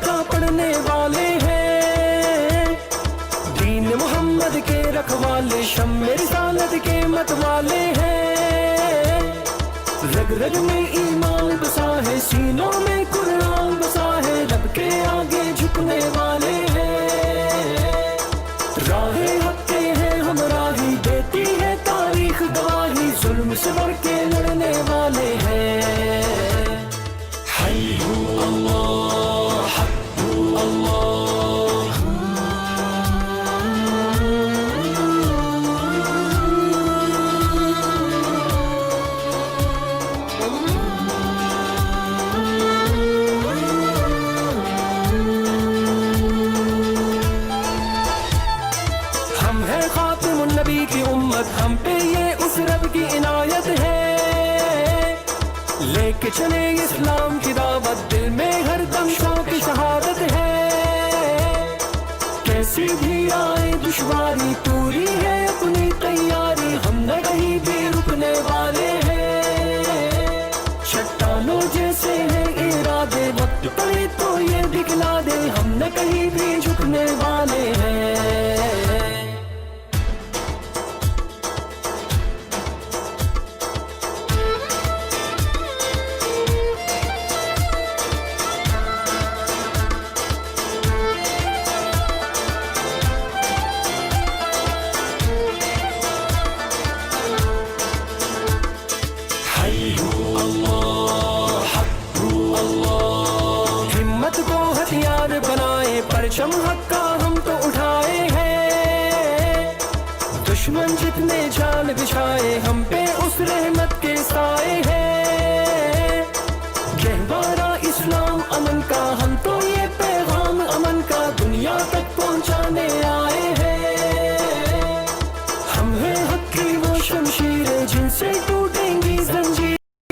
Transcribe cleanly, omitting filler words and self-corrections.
का पढ़ने वाले हैं, दीन मोहम्मद के रखवाले, शम्मे रिसालत के मत वाले हैं। रग रग में ईमान बसा है, सीनों में कुरान बसा है, रब के आगे झुकने वाले हैं। राहे हक के हैं हम राही, देती है तारीख गवाही, जुल्म से बढ़ के लड़ने वाले हैं। हय्यू अल्लाह हक्कू अल्लाह, हम है खातिमुन नबी की उम्मत, हम पे ये उस रब की इनायत है। लेके चले इस्लाम की दावत, दिल में हर दम शौक की शहादत है। कैसी भी आए दुश्वारी, पूरी है अपनी तैयारी, हम न कहीं भी रुकने वाले हैं। चट्टानों जैसे हैं इरादे, वक्त पड़े तो ये दिखला दे, हम न कहीं भी झुकने वाले हैं। हिम्मत को हथियार बनाए, परचम हक का हम तो उठाए हैं। दुश्मन जितने जाल बिछाए, हम पे उस रहमत